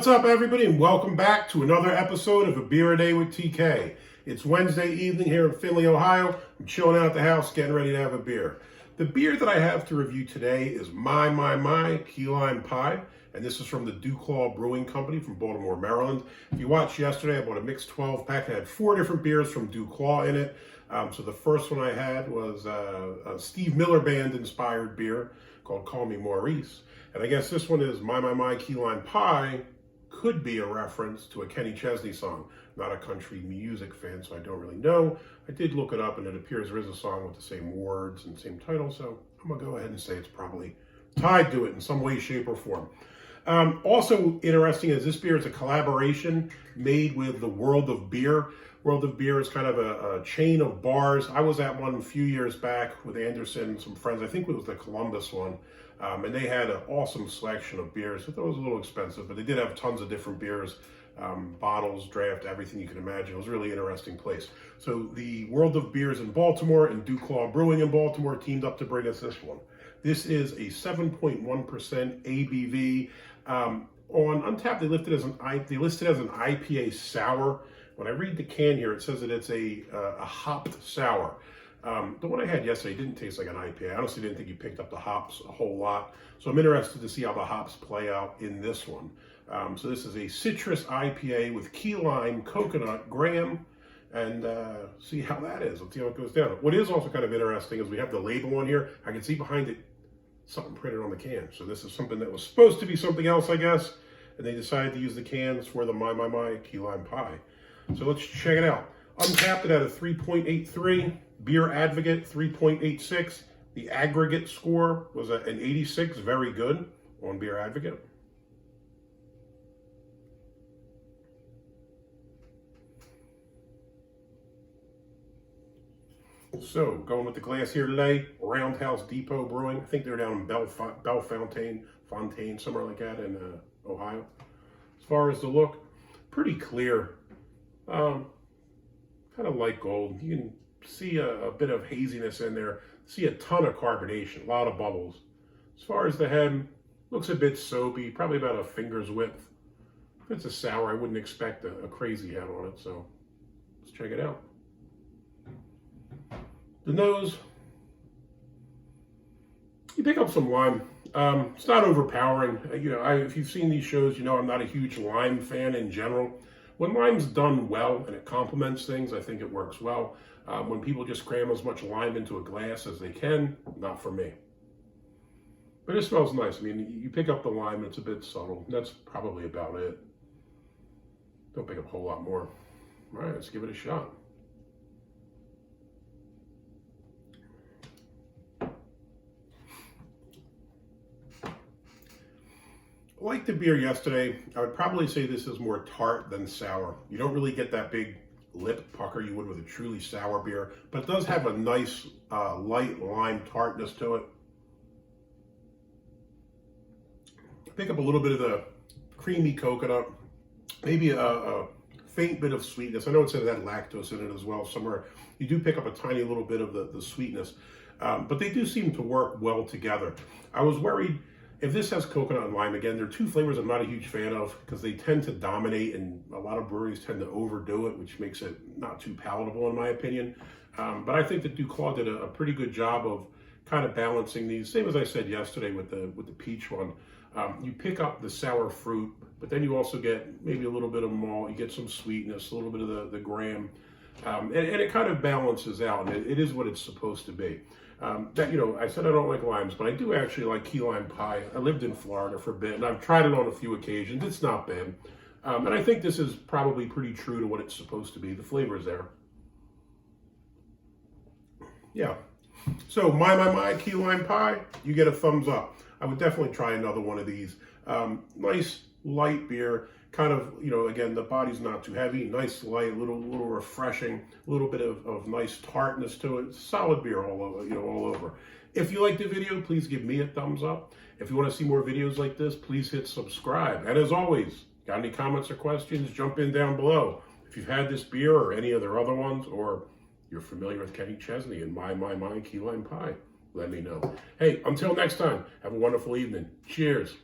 What's up, everybody, and welcome back to another episode of A Beer a Day with TK. It's Wednesday evening here in Findlay, Ohio. I'm chilling out at the house, getting ready to have a beer. The beer that I have to review today is My Key Lime Pie, and this is from the DuClaw Brewing Company from Baltimore, Maryland. If you watched yesterday, I bought a mixed 12-pack. It had 4 different beers from DuClaw in it. So the first one I had was a Steve Miller Band-inspired beer called Call Me Maurice. And I guess this one is My Key Lime Pie. Could be a reference to a Kenny Chesney song. Not a country music fan, so I don't really know. I did look it up, and it appears there is a song with the same words and same title, so I'm going to go ahead and say it's probably tied to it in some way, shape, or form. Also interesting is this beer is a collaboration made with the World of Beer. World of Beer is kind of a chain of bars. I was at one a few years back with Anderson and some friends. I think it was the Columbus one. And they had an awesome selection of beers. I thought it was a little expensive, but they did have tons of different beers, bottles, draft, everything you can imagine. It was a really interesting place. So the World of Beers in Baltimore and DuClaw Brewing in Baltimore teamed up to bring us this one. This is a 7.1% ABV. On Untapped, they listed as an IPA sour. When I read the can here, it says that it's a hopped sour. The one I had yesterday didn't taste like an IPA. I honestly didn't think you picked up the hops a whole lot. So I'm interested to see how the hops play out in this one. So this is a Citrus IPA with key lime, coconut, graham, and see how that is. Let's see how it goes down. What is also kind of interesting is we have the label on here. I can see behind it something printed on the can. So this is something that was supposed to be something else, I guess. And they decided to use the cans for the My Key Lime Pie. So let's check it out. Untapped it at a 3.83. Beer Advocate 3.86. The aggregate score was an 86, very good on Beer Advocate. So going with the glass here today, Roundhouse Depot Brewing. I think they're down in Bellefontaine, somewhere like that in Ohio. As far as the look, pretty clear. Kind of light gold. You can see a bit of haziness in there. See a ton of carbonation, a lot of bubbles. As far as the head, looks a bit soapy, probably about a finger's width. If it's a sour, I wouldn't expect a crazy head on it, so let's check it out. The nose, you pick up some lime. It's not overpowering. If you've seen these shows, you know I'm not a huge lime fan in general. When lime's done well and it complements things, I think it works well. When people just cram as much lime into a glass as they can, not for me. But it smells nice. I mean, you pick up the lime, it's a bit subtle. That's probably about it. Don't pick up a whole lot more. All right, let's give it a shot. Like the beer yesterday, I would probably say this is more tart than sour. You don't really get that big lip pucker you would with a truly sour beer, but it does have a nice light lime tartness to it. Pick up a little bit of the creamy coconut, maybe a faint bit of sweetness. I know it said it had lactose in it as well somewhere. You do pick up a tiny little bit of the sweetness, but they do seem to work well together. I was worried if this has coconut and lime. Again, they're two flavors I'm not a huge fan of because they tend to dominate, and a lot of breweries tend to overdo it, which makes it not too palatable in my opinion. But I think that DuClaw did a pretty good job of kind of balancing these. Same as I said yesterday with the peach one. You pick up the sour fruit, but then you also get maybe a little bit of malt. You get some sweetness, a little bit of the graham, and it kind of balances out. And it is what it's supposed to be. I said I don't like limes, but I do actually like key lime pie. I lived in Florida for a bit, and I've tried it on a few occasions. It's not bad. And I think this is probably pretty true to what it's supposed to be. The flavor's there. Yeah. So, my key lime pie, you get a thumbs up. I would definitely try another one of these. Nice, light beer. Kind of, again, the body's not too heavy. Nice, light, a little refreshing. A little bit of nice tartness to it. Solid beer all over. If you liked the video, please give me a thumbs up. If you want to see more videos like this, please hit subscribe. And as always, got any comments or questions, jump in down below. If you've had this beer or any of their other ones, or you're familiar with Kenny Chesney and My Key Lime Pie, let me know. Hey, until next time, have a wonderful evening. Cheers.